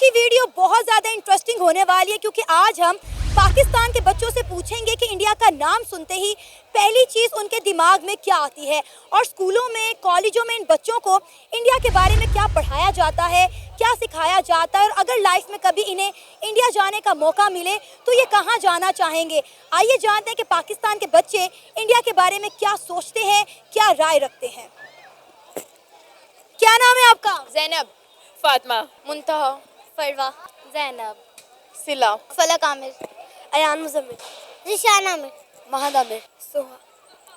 की वीडियो बहुत ज़्यादा इंटरेस्टिंग होने वाली है क्योंकि आज हम पाकिस्तान के बच्चों से पूछेंगे कि इंडिया का नाम सुनते ही पहली चीज़ उनके दिमाग में क्या आती है और स्कूलों में कॉलेजों में इन बच्चों को इंडिया के बारे में क्या पढ़ाया जाता है, क्या सिखाया जाता है और अगर लाइफ में कभी इन्हें इंडिया जाने का मौका मिले तो ये कहाँ जाना चाहेंगे। आइए जानते हैं कि पाकिस्तान के बच्चे इंडिया के बारे में क्या सोचते हैं, क्या राय रखते हैं। क्या नाम है आपका? ज़ैनब, फातिमा, मुंतहा, फरवा, ज़ैनब, सिला, फलक आमिर, अयान मुजम्मिल, रिशान आमिर, महद आमिर, सोहा,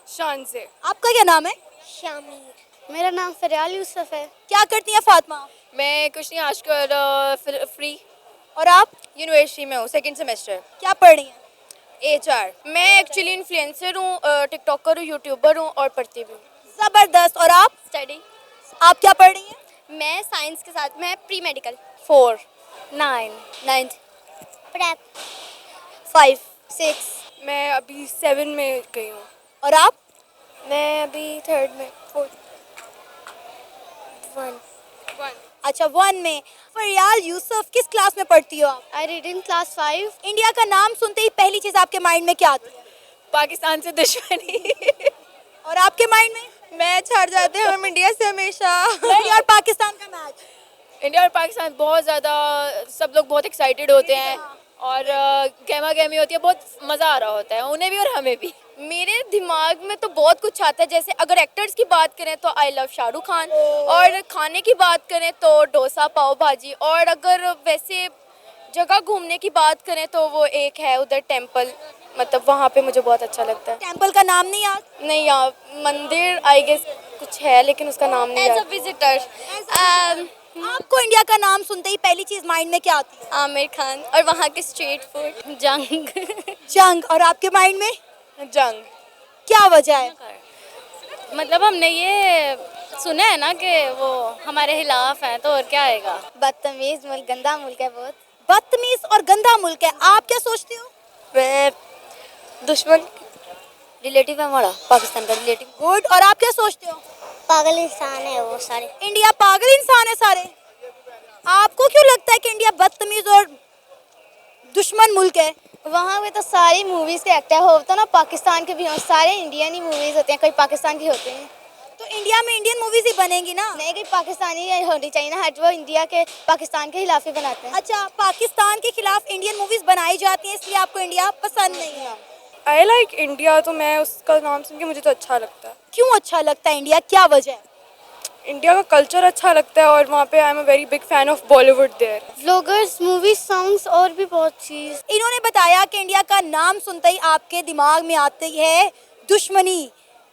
शान से। आपका क्या नाम है? शामिर। मेरा नाम फरियाल यूसुफ है। क्या करती हैं फातिमा? मैं कुछ नहीं आजकल फ्री और आप यूनिवर्सिटी में हूँ, सेकंड सेमेस्टर, क्या पढ़ रही हैं? HR। मैं एक्चुअली इन्फ्लुएंसर हूँ, टिकटॉकर हूँ, यूट्यूबर हूँ और पढ़ती भी हूँ। जबरदस्त। और आप स्टडी। आप क्या पढ़ रही हैं? मैं साइंस के साथ मैं प्री मेडिकल। 4, 9, 9th, prep. 5, 6। मैं अभी 7 में गई हूँ। और आप? मैं अभी 3rd में। 4th। 1। अच्छा 1 में। फरियाल यूसुफ किस क्लास में पढ़ती हो आप? I read in class 5। India का नाम सुनते ही पहली चीज आपके माइंड में क्या आती है? पाकिस्तान से दुश्मनी। और आपके माइंड में? मैच हार जाते हैं हम इंडिया से हमेशा। इंडिया और पाकिस्तान का मैच। इंडिया और पाकिस्तान बहुत ज़्यादा, सब लोग बहुत एक्साइटेड होते हैं और गहमा गहमी होती है, बहुत मज़ा आ रहा होता है उन्हें भी और हमें भी। मेरे दिमाग में तो बहुत कुछ आता है, जैसे अगर एक्टर्स की बात करें तो आई लव शाहरुख खान, और खाने की बात करें तो डोसा पाव भाजी, और अगर वैसे जगह घूमने की बात करें तो वो एक है उधर टेंपल, मतलब वहाँ पे मुझे बहुत अच्छा लगता है। टेंपल का नाम नहीं याद? नहीं यार, मंदिर आई गेस कुछ है लेकिन उसका नाम नहीं याद। एज अ विजिटर आपको इंडिया का नाम सुनते ही पहली चीज माइंड में क्या आती है? आमिर खान और वहाँ के स्ट्रीट फूड। जंग। जंग। और आपके माइंड में जंग। क्या वजह है? मतलब हमने ये सुना है ना कि वो हमारे खिलाफ है, तो और क्या आएगा। बदतमीज मुल्क, गंदा मुल्क है बहुत। बदतमीज और गंदा मुल्क है। आप क्या सोचते हो? मैं दुश्मन रिलेटिव है हमारा, पाकिस्तान का रिलेटिव। गुड। और आप क्या सोचते हो? पागल इंसान है वो सारे। इंडिया पागल इंसान है सारे। आपको क्यों लगता है कि इंडिया बदतमीज और दुश्मन मुल्क है? वहाँ पे तो सारी मूवीज के एक्टर होता ना, पाकिस्तान के भी हो, सारे इंडियन ही मूवीज होते हैं, कोई पाकिस्तान की होते हैं। तो इंडिया में इंडियन मूवीज ही बनेंगी ना? नहीं, कोई पाकिस्तानी होनी चाहिए ना, हट वो इंडिया के पाकिस्तान के खिलाफ ही बनाते हैं। अच्छा, पाकिस्तान के खिलाफ इंडियन मूवीज बनाई जाती हैं इसलिए आपको इंडिया पसंद नहीं है? आई लाइक इंडिया, तो मैं उसका नाम सुन के मुझे तो अच्छा लगता है। क्यों अच्छा लगता है इंडिया, क्या वजह है? इंडिया का कल्चर अच्छा लगता है और वहाँ पे I am a very big fan of Bollywood there. Vloggers, movie, songs और भी बहुत चीज़। इन्होंने बताया कि इंडिया का नाम सुनते ही आपके दिमाग में आती है दुश्मनी,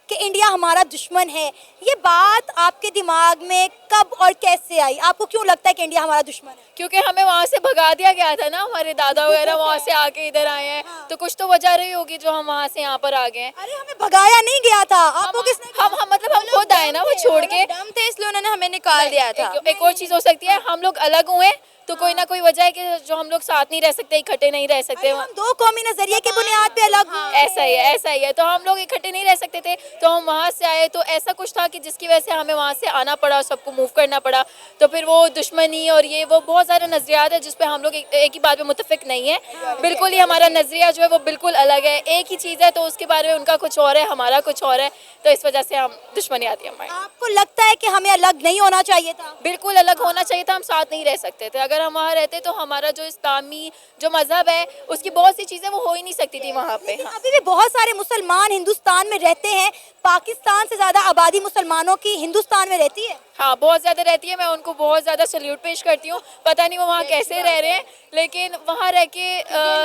कि इंडिया हमारा दुश्मन है। ये बात आपके दिमाग में कब और कैसे आई? आपको क्यों लगता है कि इंडिया हमारा दुश्मन है? क्योंकि हमें वहाँ से भगा दिया गया था ना, हमारे दादा वगैरह वहाँ से आके इधर आए हैं, तो कुछ तो वजह रही होगी जो हम वहाँ से यहाँ पर आ गए हैं। अरे हमें भगाया नहीं गया था। आपको किसने कहा? हम मतलब हम खुद आए ना वो छोड़ के, दम थे इसलिए उन्होंने हमें निकाल दिया था। एक और चीज़ हो सकती है, हम लोग अलग हुए तो कोई ना कोई वजह है कि जो हम लोग साथ नहीं रह सकते, इकट्ठे नहीं रह सकते। अरे हम दो कौमी नजरिए की बुनियाद पे अलग हुए। ऐसा ही है, ऐसा ही है। तो हम लोग इकट्ठे नहीं रह सकते थे, तो हम वहाँ से आए, तो ऐसा कुछ था कि जिसकी वजह से हमें वहाँ से आना पड़ा, सबको मूव करना पड़ा। तो फिर वो दुश्मनी और ये वो बहुत सारे नज़रियात है जिस पे हम लोग एक ही बात पे मुत्तफिक नहीं है। बिल्कुल ही हमारा नज़रिया जो है वो बिल्कुल अलग है। एक ही चीज़ है तो उसके बारे में उनका कुछ और है, हमारा कुछ और है, तो इस वजह से हम दुश्मनी आती है हमारी। आपको लगता है कि हमें अलग नहीं होना चाहिए था? बिल्कुल अलग होना चाहिए था, हम साथ नहीं रह सकते थे। अगर हम वहाँ रहते तो हमारा जो इस्लामी जो मज़हब है उसकी बहुत सी चीज़ें वो हो ही नहीं सकती थी वहाँ पे। हाँ। अभी भी बहुत सारे मुसलमान हिंदुस्तान में रहते हैं। पाकिस्तान से ज़्यादा आबादी मुसलमानों की हिंदुस्तान में रहती है। हाँ, बहुत ज़्यादा रहती है। मैं उनको बहुत ज़्यादा सल्यूट पेश करती हूँ। पता नहीं वो वहाँ कैसे रह रहे हैं, लेकिन वहाँ रह के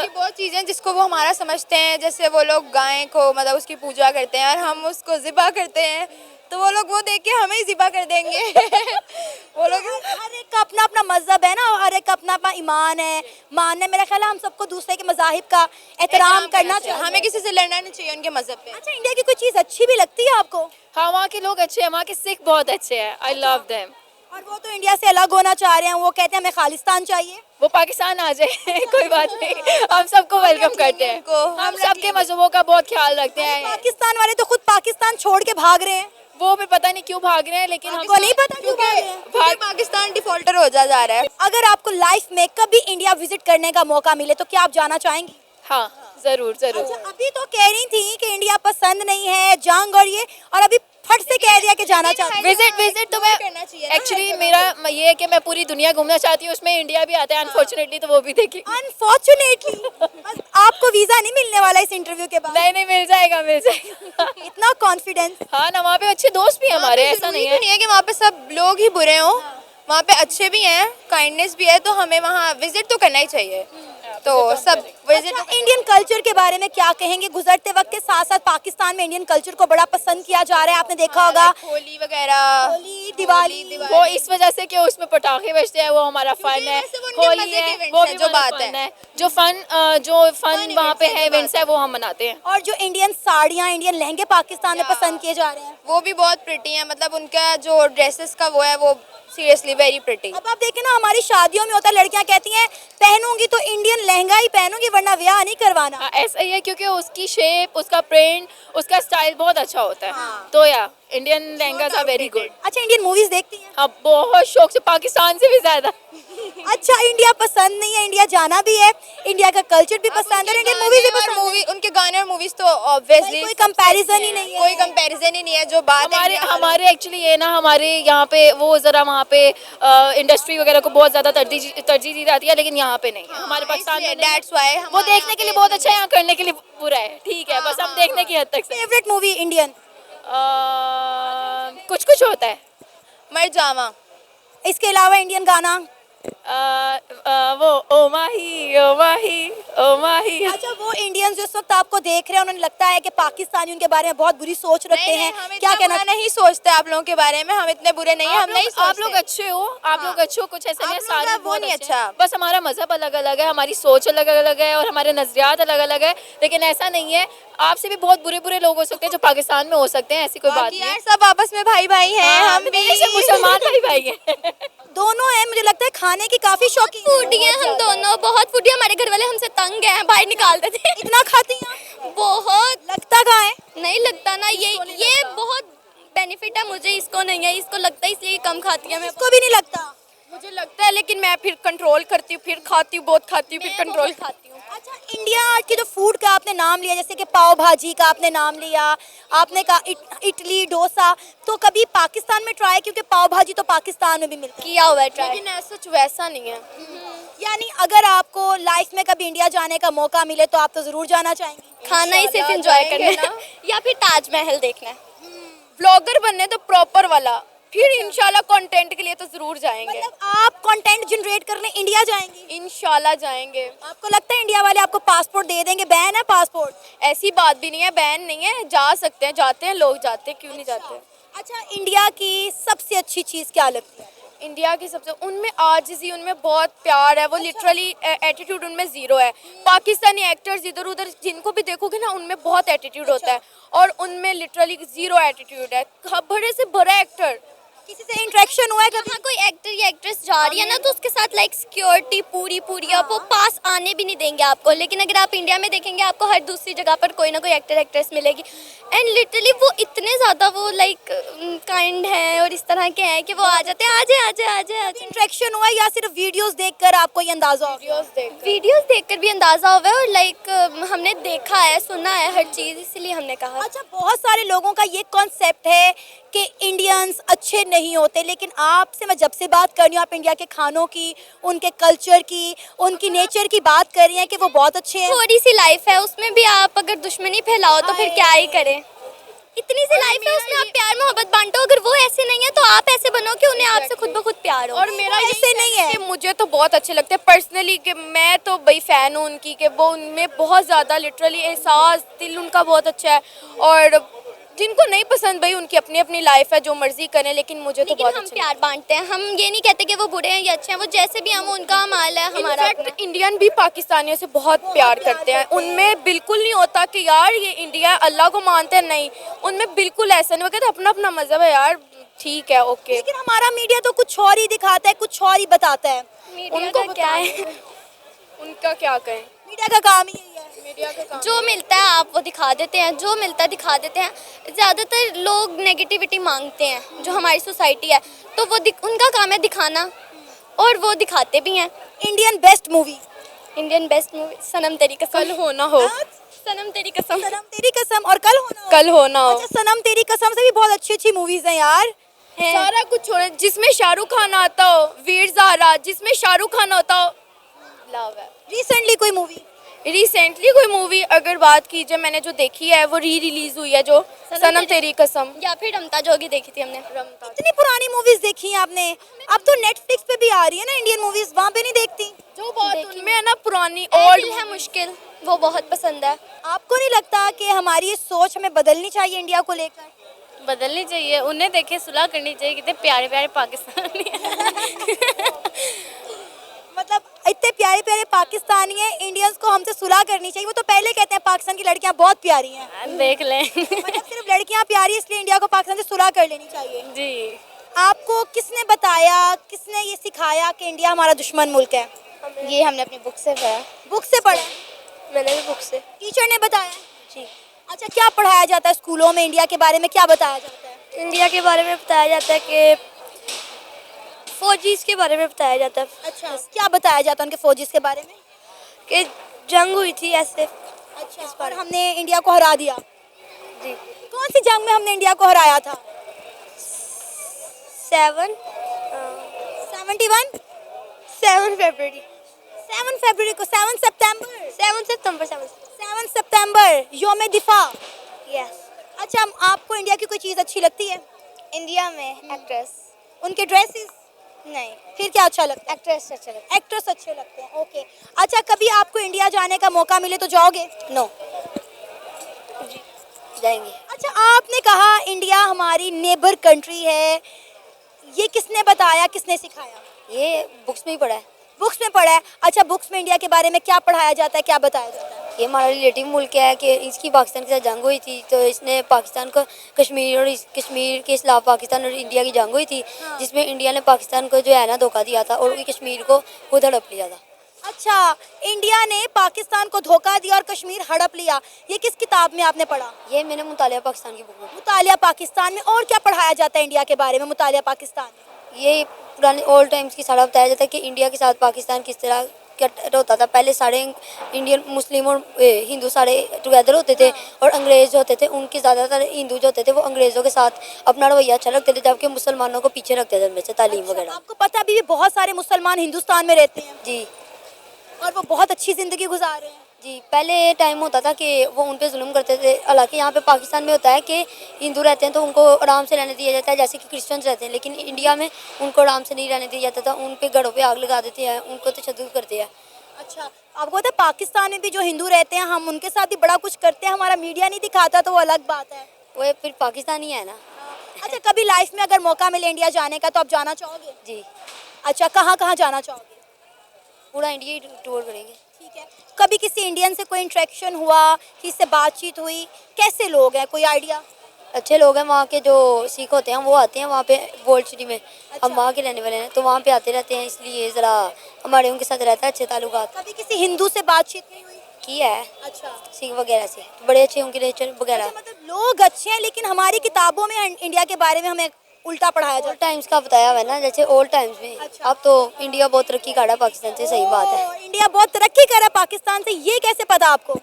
बहुत चीज़ें जिसको वो हमारा समझते हैं, जैसे वो लोग गाय को मतलब उसकी पूजा करते हैं और हम उसको ज़िबा करते हैं, तो वो लोग वो देख के हमें ही ज़िबा कर देंगे। वो लोग हर एक का अपना अपना मजहब है ना, हर एक का अपना अपना ईमान है, मान है। मेरा ख्याल है हम सबको दूसरे के मज़ाहिब का एहतराम करना चाहिए। हमें किसी से लड़ना नहीं चाहिए उनके मज़हब पे। अच्छा, इंडिया की कोई चीज़ अच्छी भी लगती है आपको? हाँ, वहाँ के लोग अच्छे हैं, वहाँ के सिख बहुत अच्छे हैं। I love them. और वो तो इंडिया से अलग होना चाह रहे हैं, वो कहते हैं हमें खालिस्तान चाहिए। वो पाकिस्तान आ जाए कोई बात नहीं, हम सबको वेलकम करते हैं। हम सबके मजहबों का बहुत ख्याल रखते हैं। पाकिस्तान वाले तो खुद पाकिस्तान छोड़ के भाग रहे हैं। वो भी पता नहीं क्यों भाग रहे हैं, लेकिन आपको नहीं पता क्यों भाग रहे हैं? क्योंकि पाकिस्तान डिफॉल्टर हो जा रहा है। अगर आपको लाइफ में कभी इंडिया विजिट करने का मौका मिले तो क्या आप जाना चाहेंगी? हाँ जरूर जरूर। अच्छा, अभी तो कह रही थी कि इंडिया पसंद नहीं है, जंग और ये, और अभी फट से कह दिया कि जाना चाहती हूँ। विजिट तो मैं करना चाहिए ना, एक्चुअली मेरा ये है कि मैं पूरी दुनिया घूमना चाहती हूँ, उसमें इंडिया भी आता है अनफॉर्चुनेटली, तो वो भी देखिए। अनफॉर्चुनेटली आपको वीजा नहीं मिलने वाला इस इंटरव्यू के बाद। नहीं मिल जाएगा मिल जाएगा। इतना कॉन्फिडेंस। हाँ ना, वहाँ पे अच्छे दोस्त भी हैं हमारे, ऐसा जरूरी नहीं तो है। नहीं है कि वहाँ पे सब लोग ही बुरे हों, वहाँ पे अच्छे भी हैं, काइंडनेस भी है, तो हमें वहाँ विजिट तो करना ही चाहिए। तो सब विजिट। अच्छा, इंडियन कल्चर के बारे में क्या कहेंगे? गुजरते वक्त के साथ साथ पाकिस्तान में इंडियन कल्चर को बड़ा पसंद किया जा रहा है, आपने देखा होगा। होली वगैरह, होली, दिवाली। वो इस वजह से कि उसमें पटाखे बजते हैं, वो हमारा फन है। वैसे वो उनके होली मजे के है, events वो हैं, भी जो हमारा बात fun है। जो फन वहाँ पे है, इवेंट्स है, वो हम मनाते हैं। और जो इंडियन साड़ियाँ, इंडियन लहंगे पाकिस्तान में पसंद किए जा रहे हैं। वो भी बहुत प्रिटी है, मतलब उनका जो ड्रेसेस का वो है, वो सीरियसली वेरी प्रिटी। अब आप देखें ना, हमारी शादियों में होता है, लड़कियां कहती हैं पहनूंगी तो इंडियन लहंगा ही पहनूंगी वरना ब्याह नहीं करवाना। हाँ, ऐसा ही है, क्योंकि उसकी शेप, उसका प्रिंट, उसका स्टाइल बहुत अच्छा होता है। हाँ। तो या Indian lehengas are very good. अच्छा, इंडियन मूवीज देखती हैं? हाँ, बहुत शौक से, पाकिस्तान से भी ज्यादा। अच्छा, इंडिया पसंद नहीं है, इंडिया जाना भी है, इंडिया का कल्चर भी पसंद है, इंडियन मूवीज भी पसंद है। मूवी, उनके गाने और मूवीज तो ऑब्वियसली कोई कंपैरिजन ही नहीं है। कोई कंपैरिजन ही नहीं है। जो बात है हमारे एक्चुअली ये ना, हमारे यहाँ पे वो जरा वहाँ पे इंडस्ट्री वगैरह को बहुत ज्यादा तरजीह दी जाती है, लेकिन यहाँ पे नहीं है। हमारे पाकिस्तान में दैट्स व्हाई वो देखने के लिए बहुत अच्छा है, यहाँ करने के लिए बुरा है। ठीक है, बस हम देखने की हद तक से। Favourite movie Indian? कुछ कुछ होता है। मर जावा। इसके अलावा इंडियन गाना? वो ओ माही ओ माही। अच्छा, वो इंडियंस जो इस वक्त आपको देख रहे हैं, उन्हें लगता है कि पाकिस्तानी उनके बारे में बहुत बुरी सोच रखते हैं, क्या कहना? नहीं सोचते आप लोगों के बारे में, हम इतने बुरे नहीं हैं, हम नहीं सोचते। आप लोग अच्छे हो, आप लोग अच्छे हो, कुछ ऐसा नहीं है, आप लोग सारे वो बहुत नहीं अच्छे हैं। अच्छा। बस हमारा मजहब अलग अलग है, हमारी सोच अलग अलग है, और हमारे नजरियात अलग अलग है, लेकिन ऐसा नहीं है। आपसे भी बहुत बुरे बुरे लोग हो सकते हैं जो पाकिस्तान में हो सकते हैं, ऐसी कोई बात नहीं है। यार सब आपस में भाई भाई हैं, हम भी मुसलमान भाई हैं। दोनों हैं, मुझे लगता है खाने की काफी शौकीन फूडी हैं हम दोनों, बहुत फूडी। हमारे घर वाले हमसे तंग हैं, बाहर निकाल देते हैं। इतना खाती हैं? बहुत लगता कहाँ है? नहीं लगता ना, ये बहुत बेनिफिट है मुझे, इसको नहीं है। इसको लगता है इसलिए कम खाती है। मैं इसको भी नहीं लगता। मुझे लगता है, लेकिन मैं फिर कंट्रोल करती हूँ, फिर खाती हूँ, बहुत खाती हूँ, फिर कंट्रोल खाती हूँ। अच्छा, इंडिया की जो फूड का आपने नाम लिया, जैसे कि पाव भाजी का आपने नाम लिया, आपने कहा इडली, डोसा, तो कभी पाकिस्तान में ट्राई? क्योंकि पाव भाजी तो पाकिस्तान में भी मिलती है। किया हुआ है ट्राई। लेकिन ऐसा वैसा नहीं है। यानी अगर आपको लाइफ में कभी इंडिया जाने का मौका मिले तो आप तो जरूर जाना चाहेंगी। खाना ही सिर्फ इंशाल्लाह एंजॉय जाएंगे करना है या फिर ताजमहल देखना है। व्लॉगर बनने तो प्रॉपर वाला, फिर इंशाल्लाह कंटेंट के लिए तो जरूर जाएंगे। मतलब आप कंटेंट जनरेट करने इंडिया जाएंगी? इंशाल्लाह जाएंगे। आपको लगता है इंडिया वाले आपको पासपोर्ट दे देंगे? बैन है पासपोर्ट? ऐसी बात भी नहीं है, बैन नहीं है, जा सकते हैं, जाते हैं लोग, जाते हैं, क्यों नहीं जाते। अच्छा, इंडिया की सबसे अच्छी चीज क्या लगती है? इंडिया की सबसे, उनमें आजिज़ी, उनमें बहुत प्यार है, वो लिटरली एटीट्यूड उनमें ज़ीरो है। पाकिस्तानी एक्टर्स इधर उधर जिनको भी देखोगे ना, उनमें बहुत एटीट्यूड होता है, और उनमें लिटरली ज़ीरो एटीट्यूड है। बड़े से बड़ा एक्टर, किसी से इंटरेक्शन हुआ है कभी? जहाँ कोई एक्टर या एक्ट्रेस जा रही है ना, तो उसके साथ लाइक सिक्योरिटी पूरी आप वो पास आने भी नहीं देंगे आपको। लेकिन अगर आप इंडिया में देखेंगे, आपको हर दूसरी जगह पर कोई ना कोई एक्टर एक्ट्रेस मिलेगी, एंड लिटरली वो इतने ज़्यादा वो लाइक काइंड है और इस तरह के हैं कि वो आ जाते हैं, आजे। इंटरेक्शन हुआ है या सिर्फ वीडियोस देखकर आपको ये अंदाजा हो गया? वीडियोस देखकर भी अंदाज़ा हुआ है, और लाइक हमने देखा है, सुना है हर चीज़, इसलिए हमने कहा। अच्छा, बहुत सारे लोगों का ये कॉन्सेप्ट है कि इंडियंस अच्छे नहीं होते, लेकिन आपसे मैं जब से बात कर रही हूँ, आप इंडिया के खानों की, उनके कल्चर की, उनकी नेचर की बात कर रही हैं कि वो बहुत अच्छे हैं। थोड़ी सी लाइफ है, उसमें भी आप अगर दुश्मनी फैलाओ तो फिर क्या ही करें। इतनी सी लाइफ है, उसमें आप प्यार मोहब्बत बांटो। अगर वो ऐसे नहीं है तो आप ऐसे बनो कि उन्हें आपसे खुद ब खुद प्यार हो। और मेरा ऐसे नहीं है कि मुझे तो बहुत अच्छे लगते हैं पर्सनली, कि मैं तो भाई फ़ैन हूँ उनकी, कि वो उनमें बहुत ज़्यादा लिटरली एहसास, दिल उनका बहुत अच्छा है। और जिनको नहीं पसंद, भाई उनकी अपनी अपनी लाइफ है, जो मर्जी करें, लेकिन मुझे तो लेकिन बहुत हम अच्छा प्यार बांटते हैं। हम ये नहीं कहते कि वो बुरे हैं या अच्छे हैं, वो जैसे भी हैं, वो उनका माल है, हमारा अपना। इनफैक्ट इंडियन भी पाकिस्तानियों से बहुत प्यार करते हैं। उनमें बिल्कुल नहीं होता कि यार ये इंडिया अल्लाह को मानते हैं, नहीं, उनमें बिल्कुल ऐसा नहीं। वो कहते अपना अपना मजहब है यार, ठीक है, ओके। लेकिन हमारा मीडिया तो कुछ और ही दिखाता है, कुछ और ही बताता है। मीडिया उनको का क्या है? उनका क्या कहें। मीडिया का काम ही यही है। जो मिलता है आप वो दिखा देते हैं, जो मिलता है दिखा देते हैं। ज़्यादातर लोग नेगेटिविटी मांगते हैं, जो हमारी सोसाइटी है, तो वो उनका काम है दिखाना, और वो दिखाते भी हैं। Indian best movie? Indian best movie Sanam Teri Kasam. कल हो ना हो। सनम तेरी कसम। सनम तेरी कसम और कल होना हो। कल हो ना हो। अच्छा, सनम तेरी कसम से भी बहुत अच्छी अच्छी मूवीज हैं यार। है। सारा कुछ छोड़े, जिसमें शाहरुख खान आता हो, वीर ज़ारा, जिसमें शाहरुख खान होता हो, लव है। रिसेंटली कोई मूवी? रिसेंटली कोई मूवी अगर बात की जाए, मैंने जो देखी है वो रिलीज हुई है, जो सनम तेरी कसम। या फिर रमता जोगी देखी थी हमने। इतनी पुरानी मूवीज देखी हैं आपने? अब तो नेटफ्लिक्स पे भी आ रही है ना इंडियन मूवीज, वहाँ पे नहीं देखती? जो बात देखी उनमें है ना पुरानी और ओल्ड है मुश्किल, वो बहुत पसंद है। आपको नहीं लगता कि हमारी ये सोच हमें बदलनी चाहिए इंडिया को लेकर? बदलनी चाहिए, उन्हें देखे सुलह करनी चाहिए, कितने प्यारे प्यारे पाकिस्तानी मतलब इतने प्यारे प्यारे पाकिस्तानी हैं, इंडियंस को हमसे सुलह करनी चाहिए। वो तो पहले कहते हैं पाकिस्तान की लड़कियां बहुत प्यारी हैं। देख लें मतलब सिर्फ लड़कियां प्यारी इसलिए इंडिया को पाकिस्तान से सुलह कर लेनी चाहिए। जी। आपको किसने बताया, किसने ये सिखाया कि इंडिया हमारा दुश्मन मुल्क है? ये हमने अपनी बुक से पढ़ा। बुक से पढ़ा? मैंने भी बुक से। टीचर ने बताया? जी। अच्छा, क्या पढ़ाया जाता है स्कूलों में? इंडिया के बारे में क्या बताया जाता है? इंडिया के बारे में बताया जाता है कि फौजीज के बारे में बताया जाता है। अच्छा, क्या बताया जाता है उनके फौजीज के बारे में? कि जंग हुई थी ऐसे। अच्छा, और हमने इंडिया को हरा दिया। जी। कौन सी जंग में हमने इंडिया को हराया था? 7 71? 7 फरवरी 7 फरवरी को, 7 सितंबर 7 सितंबर योम दिफा। यस। अच्छा, आपको इंडिया की कोई चीज़ अच्छी लगती है? इंडिया में एक्ट्रेस उनके ड्रेसेस? नहीं, फिर क्या अच्छा लगता है? एक्ट्रेस अच्छा लगता एक्ट्रेस अच्छे लगते हैं। ओके। अच्छा, कभी आपको इंडिया जाने का मौका मिले तो जाओगे? है। नो। जाएंगे। अच्छा, आपने कहा इंडिया हमारी नेबर कंट्री है, ये किसने बताया, किसने सिखाया? ये बुक्स में ही पढ़ा है। बुक्स में पढ़ा है? अच्छा, बुक्स में इंडिया के बारे में क्या पढ़ाया जाता है, क्या बताया जाता है? ये हमारा रिलेटिव मुल्क है कि इसकी पाकिस्तान के साथ जंग हुई थी, तो इसने पाकिस्तान को कश्मीर और कश्मीर के खिलाफ पाकिस्तान और इंडिया की जंग हुई थी, जिसमें इंडिया ने पाकिस्तान को जो है ना धोखा दिया था और कश्मीर को खुद हड़प लिया था। अच्छा, इंडिया ने पाकिस्तान को धोखा दिया और कश्मीर हड़प लिया। ये किस किताब में आपने पढ़ा? ये मैंने मुतालिया पाकिस्तान की बुक में। मुतालिया पाकिस्तान में। और क्या पढ़ाया जाता है इंडिया के बारे में मुतालिया पाकिस्तान में? ये पुराने ओल्ड टाइम्स की सारा बताया जाता है कि इंडिया के साथ पाकिस्तान किस तरह होता था। पहले सारे इंडियन मुस्लिम और हिंदू सारे टुगेदर होते थे, और अंग्रेज जो होते थे उनके ज़्यादातर हिंदू जो होते थे वो अंग्रेज़ों के साथ अपना रवैया अच्छा रखते थे, जबकि मुसलमानों को पीछे रखते थे उनमें से तालीम वगैरह। आपको पता अभी भी बहुत सारे मुसलमान हिंदुस्तान में रहते हैं जी। और वो बहुत अच्छी ज़िंदगी गुजार रहे हैं। जी, पहले टाइम होता था कि वो उन पे जुल्म करते थे। हालांकि यहाँ पे पाकिस्तान में होता है कि हिंदू रहते हैं तो उनको आराम से रहने दिया जाता है, जैसे कि क्रिश्चियंस रहते हैं, लेकिन इंडिया में उनको आराम से नहीं रहने दिया जाता था। उन पे घरों पे आग लगा देते हैं, उनको तशद्दुद करते हैं। अच्छा, आपको पता है पाकिस्तान में भी जो हिंदू रहते हैं हम उनके साथ भी बड़ा कुछ करते हैं, हमारा मीडिया नहीं दिखाता तो वो अलग बात है। वो फिर पाकिस्तानी है ना। अच्छा, कभी लाइफ में अगर मौका मिले इंडिया जाने का तो आप जाना चाहोगे? जी। अच्छा, कहाँ कहाँ जाना चाहोगे? पूरा इंडिया ही टूर करेंगे। ठीक है। कभी किसी इंडियन से कोई इंटरेक्शन हुआ, किसी से बातचीत हुई? कैसे लोग हैं, कोई आइडिया? अच्छे लोग हैं वहाँ के, जो सिख होते हैं वो आते हैं वहाँ पे वर्ल्ड सिटी में। हम वहाँ के रहने वाले हैं तो वहाँ पे आते रहते हैं, इसलिए ज़रा हमारे उनके साथ रहता है अच्छे ताल्लुकात। कभी किसी हिंदू से बातचीत नहीं हुई? की है अच्छा। सिख वगैरह से, तो बड़े अच्छे उनके नेचर वगैरह। अच्छा, मतलब लोग अच्छे हैं लेकिन हमारी किताबों में इंडिया के बारे में हमें उल्टा पढ़ाया ओल्ड जाता टाइम्स का बताया हुआ है ना, जैसे ओल्ड टाइम्स में। अच्छा। अब तो इंडिया बहुत तरक्की कर रहा है पाकिस्तान से, सही बात है। है। इंडिया बहुत तरक्की कर रहा है पाकिस्तान से, ये कैसे पता आपको?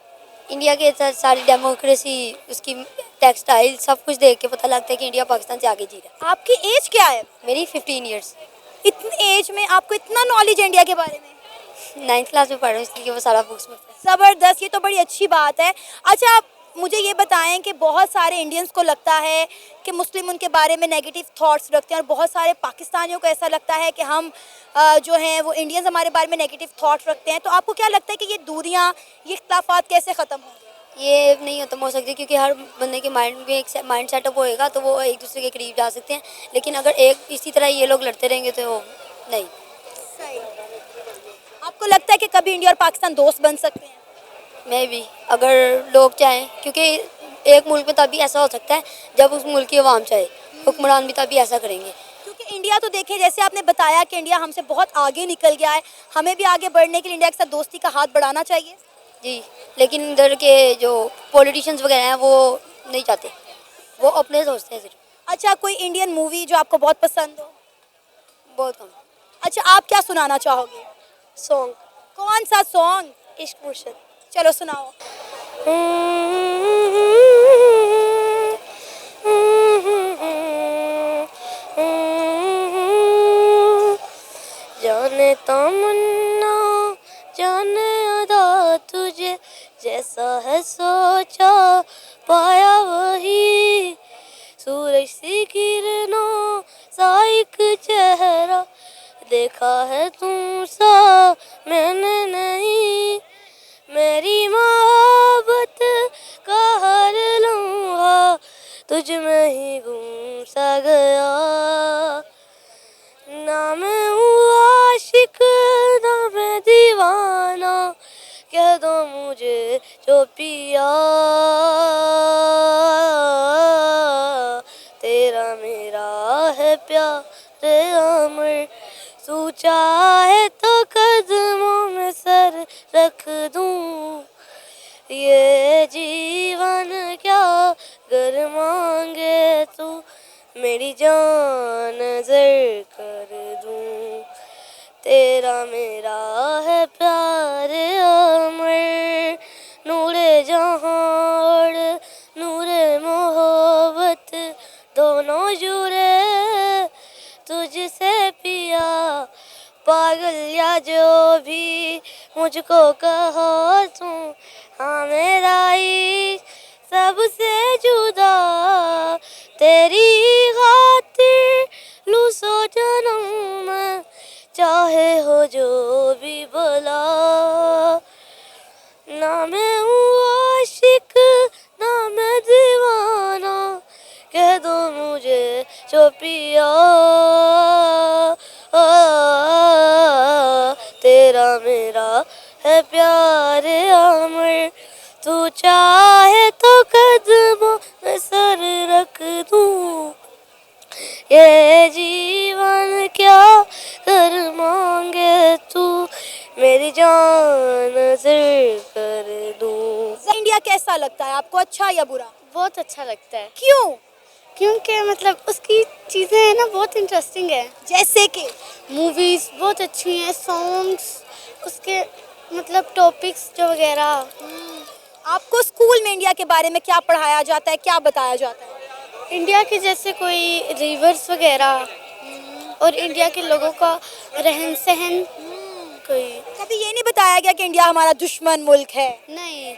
इंडिया के सारी डेमोक्रेसी, उसकी टेक्सटाइल, सब कुछ देख के पता लगता है कि इंडिया पाकिस्तान से आगे जी रहा है। आपकी एज क्या है? मेरी 15 ईयर्स। इतनी एज में आपको इतना नॉलेज है इंडिया के बारे में? 9th क्लास में पढ़ रहा हूँ, इसलिए वो सारा बुक्स में। ज़बरदस्त, ये तो बड़ी अच्छी बात है। अच्छा, आप मुझे ये बताएं कि बहुत सारे इंडियंस को लगता है कि मुस्लिम उनके बारे में नेगेटिव थॉट्स रखते हैं और बहुत सारे पाकिस्तानियों को ऐसा लगता है कि हम जो हैं वो इंडियंस हमारे बारे में नेगेटिव थॉट्स रखते हैं। तो आपको क्या लगता है कि ये दूरियां, ये इख्तिलाफात कैसे ख़त्म होंगे? ये नहीं खत्म हो सकती, क्योंकि हर बंदे के माइंड में एक माइंड सेटअप होएगा तो वो एक दूसरे के करीब जा सकते हैं, लेकिन अगर एक इसी तरह ये लोग लड़ते रहेंगे तो नहीं। सही। आपको लगता है कि कभी इंडिया और पाकिस्तान दोस्त बन सकते हैं? मैं भी, अगर लोग चाहें, क्योंकि एक मुल्क में तभी ऐसा हो सकता है जब उस मुल्क की आवाम चाहे। हुक्मरान भी तभी ऐसा करेंगे। क्योंकि इंडिया तो देखें, जैसे आपने बताया कि इंडिया हमसे बहुत आगे निकल गया है, हमें भी आगे बढ़ने के लिए इंडिया के साथ दोस्ती का हाथ बढ़ाना चाहिए। जी, लेकिन इधर के जो पॉलिटिशियंस वगैरह हैं वो नहीं चाहते, वो अपने सोचते हैं सिर्फ। अच्छा, कोई इंडियन मूवी जो आपको बहुत पसंद हो? बहुत कम। अच्छा, आप क्या सुनाना चाहोगे? सॉन्ग कौन सा सॉन्ग? इश्क मुर्शिद। चलो सुनाओ। जाने तमन्ना जाने अदा तुझे, जैसा है सोचा पाया वही, सूरज सी किरणों सा एक चेहरा, देखा है तुम सा मैंने नहीं, मेरी मोहब्बत का हर लम्हा तुझ में ही गुम सा गया, ना मैं हूँ आशिक ना मैं दीवाना, कह दो मुझे जो पिया, तेरा मेरा है प्यार अमर, तू चाहे तो कदमों में सर रख दूं, ये जीवन क्या गर मांगे तू, मेरी जान नजर कर दूं, तेरा मेरा है प्यार अमर, नूरे जहां और नूरे मोहब्बत दोनों जुड़े तुझसे पिया, पागल या जो भी मुझको कहो तू, हाँ मेरा इश्क सबसे जुदा, तेरी खातिर लूं सौ जन्म मैं, चाहे हो जो भी भला, ना मैं हूँ आशिक ना मैं दीवाना, कह दो मुझे जो पिया, तेरा मेरा है प्यार अमर, तू चाहे तो कदमों में सर रख दूं, ये जीवन क्या कर मांगे तू, मेरी जान नजर कर दूं। इंडिया कैसा लगता है आपको, अच्छा या बुरा? बहुत अच्छा लगता है, क्यों? क्योंकि मतलब उसकी चीज़ें हैं ना बहुत इंटरेस्टिंग है, जैसे कि मूवीज़ बहुत अच्छी हैं, सॉन्ग्स उसके मतलब टॉपिक्स जो वगैरह। आपको स्कूल में इंडिया के बारे में क्या पढ़ाया जाता है, क्या बताया जाता है? इंडिया के जैसे कोई रिवर्स वगैरह और इंडिया के लोगों का रहन सहन कोई कभी ये नहीं बताया गया कि इंडिया हमारा दुश्मन मुल्क है? नहीं,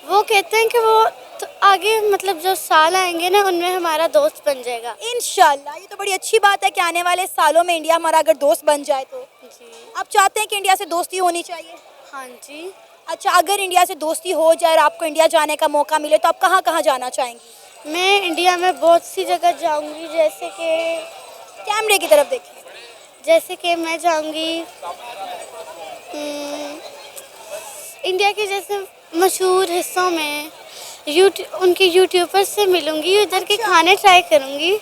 वो कहते हैं कि वो तो आगे मतलब जो साल आएंगे ना उनमें हमारा दोस्त बन जाएगा। इंशाल्लाह, ये तो बड़ी अच्छी बात है कि आने वाले सालों में इंडिया हमारा अगर दोस्त बन जाए तो। जी आप चाहते हैं कि इंडिया से दोस्ती होनी चाहिए? हाँ जी। अच्छा, अगर इंडिया से दोस्ती हो जाए और आपको इंडिया जाने का मौका मिले तो आप कहाँ कहाँ जाना चाहेंगी? मैं इंडिया में बहुत सी जगह जाऊंगी, जैसे कि कैमरे की तरफ देखिए। मैं जाऊंगी इंडिया के जैसे मशहूर हिस्सों में, उनके यूट्यूबर से मिलूंगी, उधर के खाने ट्राई करूंगी।